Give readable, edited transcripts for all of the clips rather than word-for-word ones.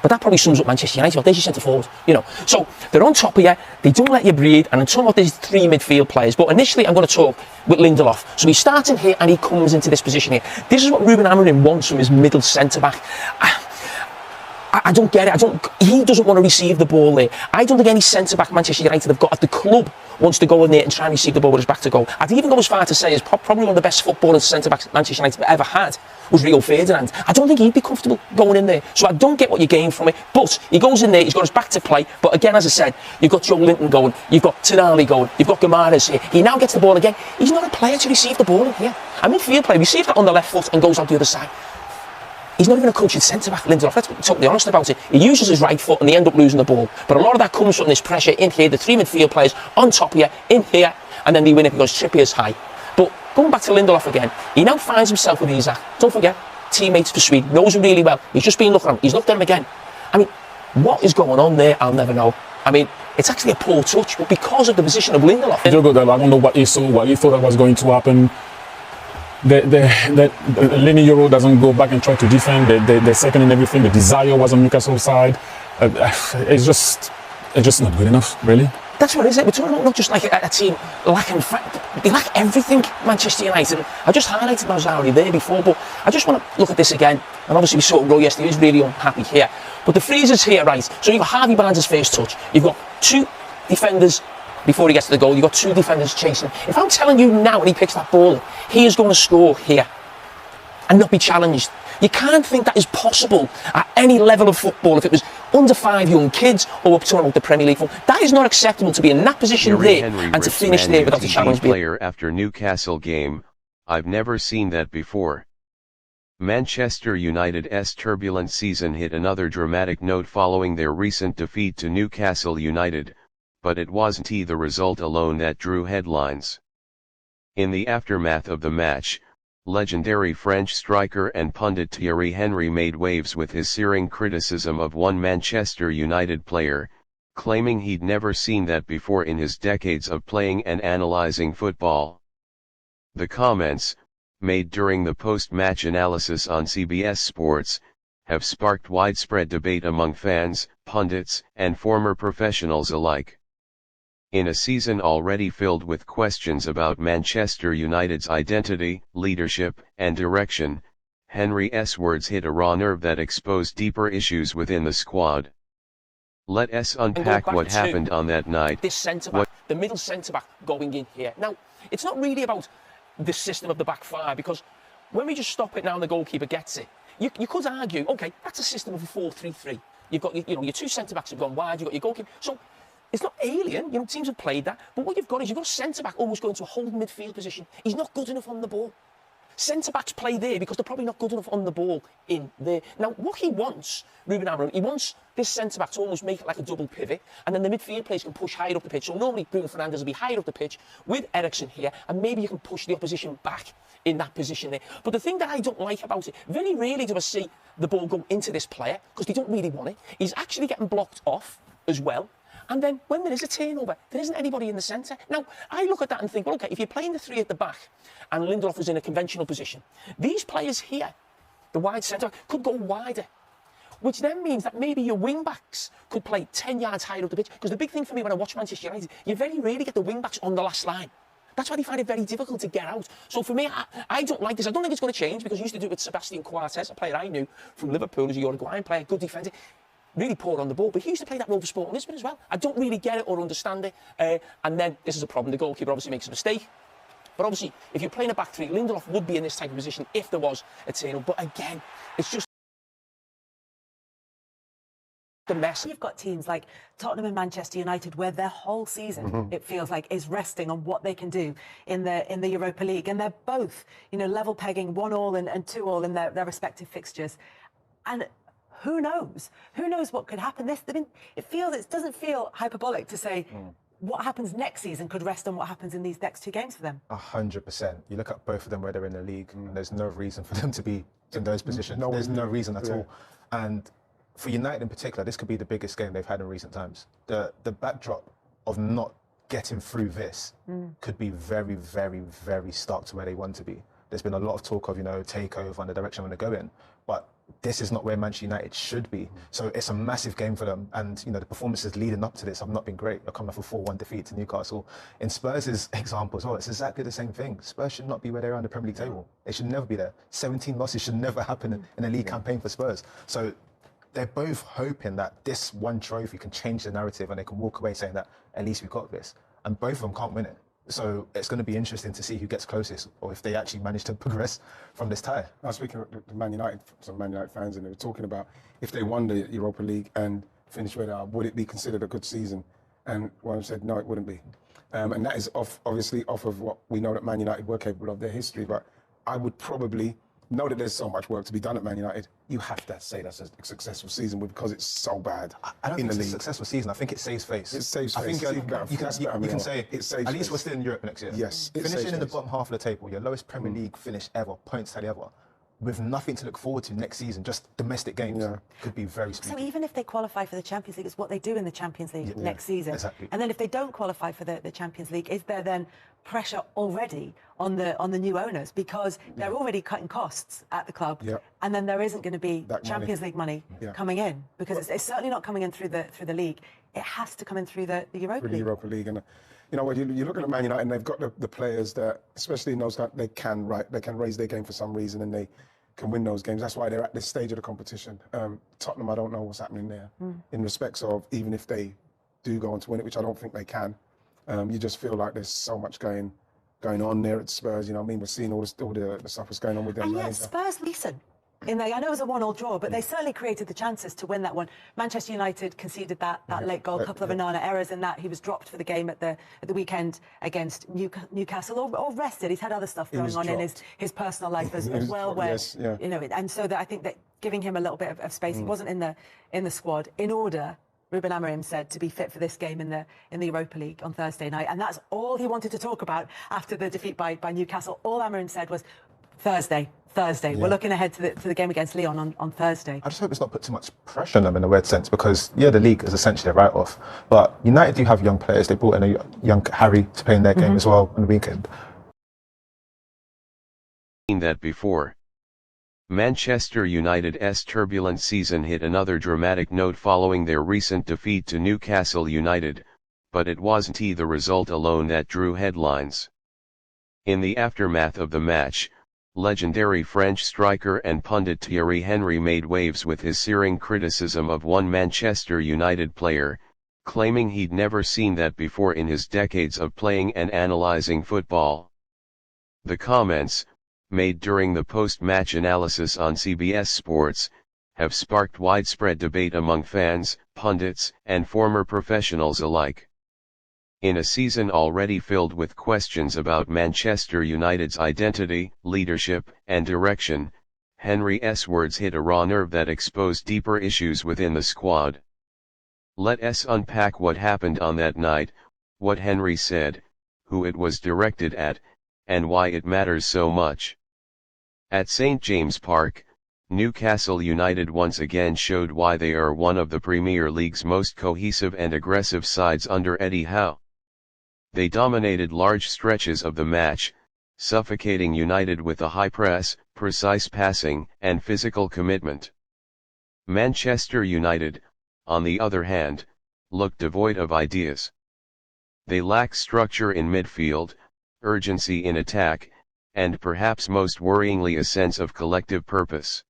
But that probably sums up Manchester United. There's your centre forward, you know. So they're on top of you. They don't let you breathe. And I'm talking about these three midfield players. But initially, I'm going to talk with Lindelof. So he starts in here and he comes into this position here. This is what Ruben Amorim wants from his middle centre back. I don't get it. He doesn't want to receive the ball there. I don't think any centre-back Manchester United have got at the club wants to go in there and try and receive the ball with his back to goal. I'd even go as far to say is probably one of the best footballers centre-backs Manchester United have ever had was Rio Ferdinand. I don't think he'd be comfortable going in there. So I don't get what you gain from it. But he goes in there, he's got his back to play. But again, as I said, you've got Joe Linton going, you've got Tonali going, you've got Guimaraes here. He now gets the ball again. He's not a player to receive the ball in here. A midfield player receives that on the left foot and goes out the other side. He's not even a coaching centre-back, Lindelof. Let's be totally honest about it. He uses his right foot and they end up losing the ball. But a lot of that comes from this pressure in here, the three midfield players on top of you, in here, and then they win it because Trippier's high. But going back to Lindelof again, he now finds himself with Isak. Don't forget, teammates for Sweden, knows him really well. He's just been looking at him. He's looked at him again. I mean, what is going on there? I'll never know. I mean, it's actually a poor touch, but because of the position of Lindelof. I don't know what he saw, what he thought that was going to happen. Lenny Euro doesn't go back and try to defend. They're second in everything. The desire was on Newcastle's side. It's just not good enough, really. That's what it is. We're talking about not just like a team lacking. They lack everything, Manchester United. I just highlighted Mazzarri there before, but I just want to look at this again. And obviously we saw Roy yesterday. He's really unhappy here. But the freezer's here, right? So you've got Harvey Barnes' first touch. You've got two defenders before he gets to the goal. You've got two defenders chasing. If I'm telling you now when he picks that ball, he is going to score here and not be challenged. You can't think that is possible at any level of football. If it was under 5 young kids or up to about the Premier League, that is not acceptable to be in that position Thierry there Henry and to finish there without the challenge being. Player after Newcastle game. I've never seen that before. Manchester United's turbulent season hit another dramatic note following their recent defeat to Newcastle United. But it wasn't the result alone that drew headlines. In the aftermath of the match, legendary French striker and pundit Thierry Henry made waves with his searing criticism of one Manchester United player, claiming he'd never seen that before in his decades of playing and analysing football. The comments, made during the post-match analysis on CBS Sports, have sparked widespread debate among fans, pundits, and former professionals alike. In a season already filled with questions about Manchester United's identity, leadership, and direction, Henry's words hit a raw nerve that exposed deeper issues within the squad. Let us unpack what happened on that night. This centre-back, the middle centre-back going in here. Now, it's not really about the system of the back five, because when we just stop it now and the goalkeeper gets it, you could argue, okay, that's a system of a 4-3-3. You've got your two centre-backs have gone wide, you've got your goalkeeper. So it's not alien, teams have played that. But what you've got is you've got a centre-back almost going to a holding midfield position. He's not good enough on the ball. Centre-backs play there because they're probably not good enough on the ball in there. Now, what he wants, Ruben Amorim, he wants this centre-back to almost make it like a double pivot, and then the midfield players can push higher up the pitch. So normally Bruno Fernandes will be higher up the pitch with Eriksen here, and maybe you can push the opposition back in that position there. But the thing that I don't like about it, very rarely do I see the ball go into this player, because they don't really want it. He's actually getting blocked off as well. And then when there is a turnover, there isn't anybody in the centre. Now, I look at that and think, well, okay, if you're playing the three at the back and Lindelof is in a conventional position, these players here, the wide centre, could go wider, which then means that maybe your wing-backs could play 10 yards higher up the pitch. Because the big thing for me when I watch Manchester United, you very rarely get the wing-backs on the last line. That's why they find it very difficult to get out. So for me, I don't like this. I don't think it's going to change, because I used to do it with Sebastian Coates, a player I knew from Liverpool, as a Uruguayan player, good defender. Really poor on the ball, but he used to play that role for Sporting Lisbon as well. I don't really get it or understand it. And then this is a problem. The goalkeeper obviously makes a mistake. But obviously, if you're playing a back three, Lindelof would be in this type of position if there was a turn-up. But again, it's just the mess. You've got teams like Tottenham and Manchester United where their whole season, it feels like, is resting on what they can do in the Europa League. And they're both, level pegging 1-1 and 2-2 in their respective fixtures. And who knows? Who knows what could happen? It doesn't feel hyperbolic to say what happens next season could rest on what happens in these next two games for them. 100%. You look at both of them where they're in the league, and there's no reason for them to be in those positions. There's no reason at all. And for United in particular, this could be the biggest game they've had in recent times. The backdrop of not getting through this could be very, very, very stark to where they want to be. There's been a lot of talk of, takeover and the direction they want to go in. But this is not where Manchester United should be. So it's a massive game for them. And, you know, the performances leading up to this have not been great. They're coming off a 4-1 defeat to Newcastle. In Spurs' example as well, it's exactly the same thing. Spurs should not be where they are on the Premier League table. They should never be there. 17 losses should never happen in a league campaign for Spurs. So they're both hoping that this one trophy can change the narrative and they can walk away saying that at least we got this. And both of them can't win it. So it's going to be interesting to see who gets closest or if they actually manage to progress from this tie. I was speaking to Man United, some Man United fans, and they were talking about if they won the Europa League and finished where they are, would it be considered a good season? And one said, no, it wouldn't be. And that is obviously off of what we know that Man United were capable of, their history. But I would probably know that there's so much work to be done at Man United. You have to say that's a successful season because it's so bad I don't in think the it's league. a successful season. I think it saves face. It saves I face. think you can say it saves at least face. we're still in Europe next year. Yes, it finishing saves in the face. bottom half of the table, your lowest Premier League finish ever, points tally ever, with nothing to look forward to next season, just domestic games, could be very So spooky. even if they qualify for the Champions League, it's what they do in the Champions League next season. Exactly. And then if they don't qualify for the Champions League, is there then pressure already on the new owners because they're already cutting costs at the club, and then there isn't going to be That Champions League money coming in because it's certainly not coming in through the league. It has to come in through the Europa Through the League. Europa League. And you know, when you look at Man United, and they've got the players that, especially in those, they can raise their game for some reason, and they can win those games. That's why they're at this stage of the competition. Tottenham, I don't know what's happening there in respects of even if they do go on to win it, which I don't think they can. You just feel like there's so much going on there at Spurs. You know what I mean? We're seeing all the stuff that's going on with their And manager. yet Spurs decent. In there, I know it was a 1-1 draw, but they certainly created the chances to win that one. Manchester United conceded that late goal, a couple of banana errors in that. He was dropped for the game at the weekend against Newcastle, or rested. He's had other stuff going on in his personal life as well, where you know. And so that I think that giving him a little bit of space, he wasn't in the squad in order. Ruben Amorim said to be fit for this game in the Europa League on Thursday night, and that's all he wanted to talk about after the defeat by Newcastle. All Amorim said was Thursday. We're looking ahead to the game against Lyon on Thursday. I just hope it's not put too much pressure on them in a weird sense because, the league is essentially a write-off. But United do have young players. They brought in a young Harry to play in their game as well on the weekend. Seen that before. Manchester United's turbulent season hit another dramatic note following their recent defeat to Newcastle United, but it wasn't the result alone that drew headlines. In the aftermath of the match, legendary French striker and pundit Thierry Henry made waves with his searing criticism of one Manchester United player, claiming he'd never seen that before in his decades of playing and analysing football. The comments, made during the post-match analysis on CBS Sports, have sparked widespread debate among fans, pundits, and former professionals alike. In a season already filled with questions about Manchester United's identity, leadership, and direction, Henry's words hit a raw nerve that exposed deeper issues within the squad. Let's unpack what happened on that night, what Henry said, who it was directed at, and why it matters so much. At St. James Park, Newcastle United once again showed why they are one of the Premier League's most cohesive and aggressive sides under Eddie Howe. They dominated large stretches of the match, suffocating United with a high press, precise passing, and physical commitment. Manchester United, on the other hand, looked devoid of ideas. They lacked structure in midfield, urgency in attack, and perhaps most worryingly a sense of collective purpose.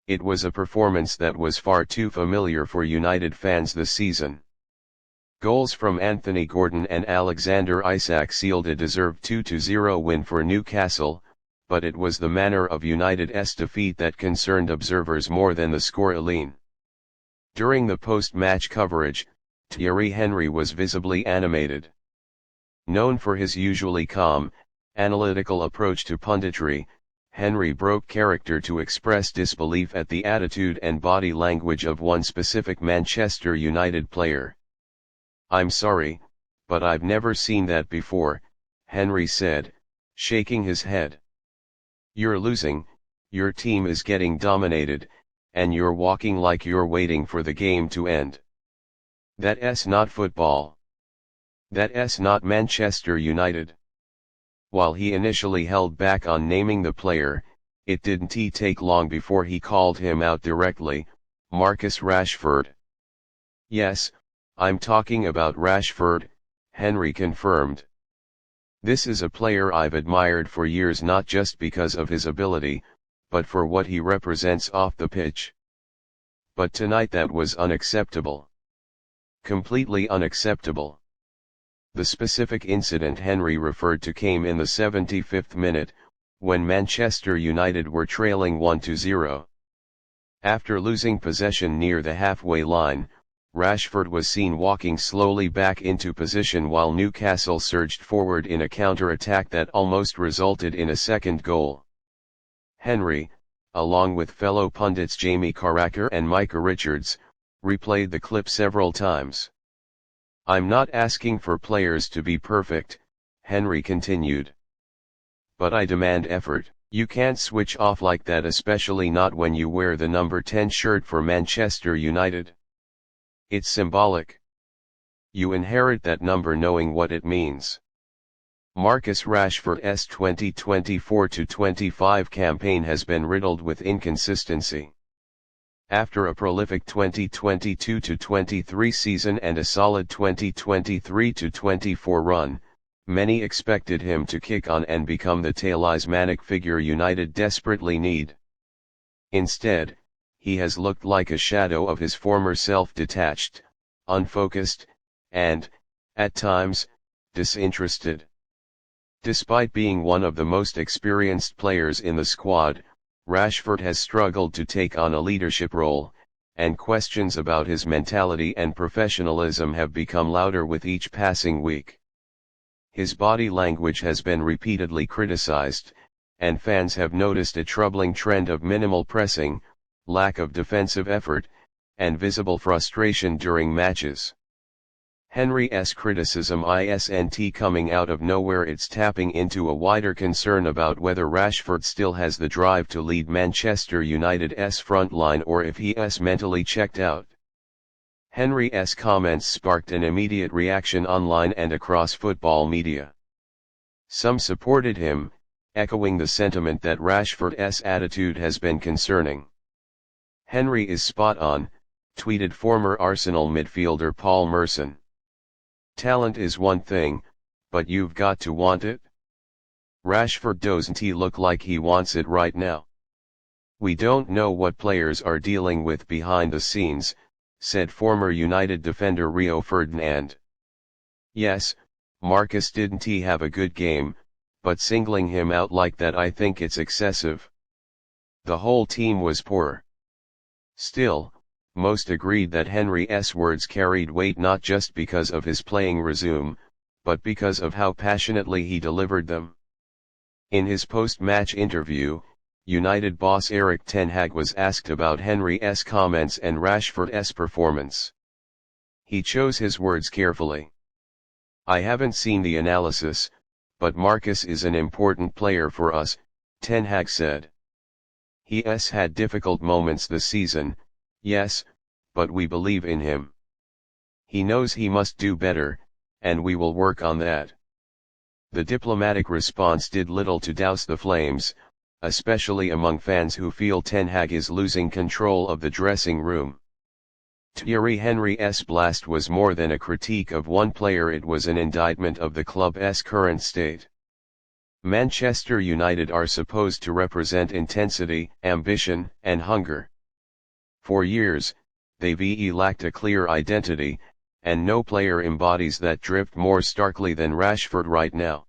It was a performance that was far too familiar for United fans this season. Goals from Anthony Gordon and Alexander Isak sealed a deserved 2-0 win for Newcastle, but it was the manner of United's defeat that concerned observers more than the score alone. During the post-match coverage, Thierry Henry was visibly animated. Known for his usually calm, analytical approach to punditry, Henry broke character to express disbelief at the attitude and body language of one specific Manchester United player. "I'm sorry, but I've never seen that before," Henry said, shaking his head. "You're losing, your team is getting dominated, and you're walking like you're waiting for the game to end. That's not football. That's not Manchester United." While he initially held back on naming the player, it didn't take long before he called him out directly, Marcus Rashford. Yes, I'm talking about Rashford, Henry confirmed. This is a player I've admired for years, not just because of his ability, but for what he represents off the pitch. But tonight that was unacceptable. Completely unacceptable. The specific incident Henry referred to came in the 75th minute, when Manchester United were trailing 1-0. After losing possession near the halfway line, Rashford was seen walking slowly back into position while Newcastle surged forward in a counter-attack that almost resulted in a second goal. Henry, along with fellow pundits Jamie Carragher and Micah Richards, replayed the clip several times. "I'm not asking for players to be perfect," Henry continued. "But I demand effort. You can't switch off like that, especially not when you wear the number 10 shirt for Manchester United. It's symbolic. You inherit that number knowing what it means." Marcus Rashford's 2024-25 campaign has been riddled with inconsistency. After a prolific 2022-23 season and a solid 2023-24 run, many expected him to kick on and become the talismanic figure United desperately need. Instead, he has looked like a shadow of his former self, detached, unfocused, and, at times, disinterested. Despite being one of the most experienced players in the squad, Rashford has struggled to take on a leadership role, and questions about his mentality and professionalism have become louder with each passing week. His body language has been repeatedly criticized, and fans have noticed a troubling trend of minimal pressing, lack of defensive effort, and visible frustration during matches. Henry's criticism isn't coming out of nowhere. It's tapping into a wider concern about whether Rashford still has the drive to lead Manchester United's front line or if he's mentally checked out. Henry's comments sparked an immediate reaction online and across football media. Some supported him, echoing the sentiment that Rashford's attitude has been concerning. "Henry is spot on," tweeted former Arsenal midfielder Paul Merson. "Talent is one thing, but you've got to want it. Rashford doesn't look like he wants it right now. We don't know what players are dealing with behind the scenes," said former United defender Rio Ferdinand. "Yes, Marcus didn't have a good game, but singling him out like that, I think it's excessive. The whole team was poor." Still, most agreed that Henry's words carried weight not just because of his playing resume, but because of how passionately he delivered them. In his post-match interview, United boss Erik ten Hag was asked about Henry's comments and Rashford's performance. He chose his words carefully. "I haven't seen the analysis, but Marcus is an important player for us," ten Hag said. "He's had difficult moments this season, yes, but we believe in him. He knows he must do better, and we will work on that." The diplomatic response did little to douse the flames, especially among fans who feel ten Hag is losing control of the dressing room. Thierry Henry's blast was more than a critique of one player, it was an indictment of the club's current state. Manchester United are supposed to represent intensity, ambition, and hunger. For years, they've lacked a clear identity, and no player embodies that drift more starkly than Rashford right now.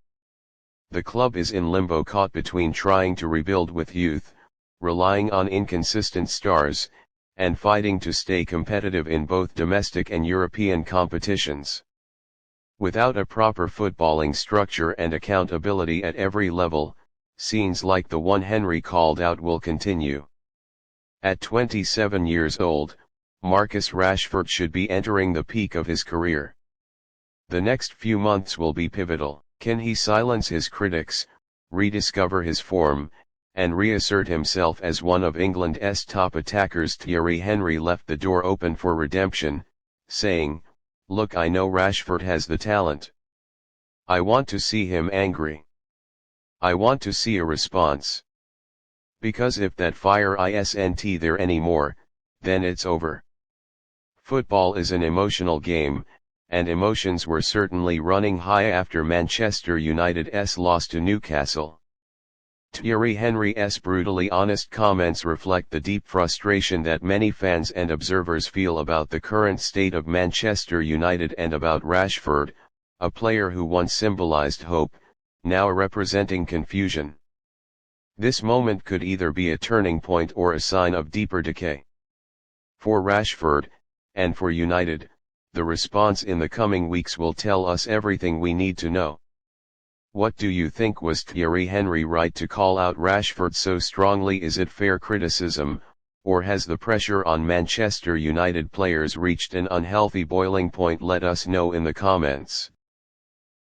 The club is in limbo, caught between trying to rebuild with youth, relying on inconsistent stars, and fighting to stay competitive in both domestic and European competitions. Without a proper footballing structure and accountability at every level, scenes like the one Henry called out will continue. At 27 years old, Marcus Rashford should be entering the peak of his career. The next few months will be pivotal. Can he silence his critics, rediscover his form, and reassert himself as one of England's top attackers? Thierry Henry left the door open for redemption, saying, "Look, I know Rashford has the talent. I want to see him angry. I want to see a response. Because if that fire isn't there anymore, then it's over. Football is an emotional game, and emotions were certainly running high after Manchester United's loss to Newcastle. Thierry Henry's brutally honest comments reflect the deep frustration that many fans and observers feel about the current state of Manchester United and about Rashford, a player who once symbolized hope, now representing confusion. This moment could either be a turning point or a sign of deeper decay. For Rashford, and for United, the response in the coming weeks will tell us everything we need to know. What do you think? Was Thierry Henry right to call out Rashford so strongly? Is it fair criticism, or has the pressure on Manchester United players reached an unhealthy boiling point? Let us know in the comments.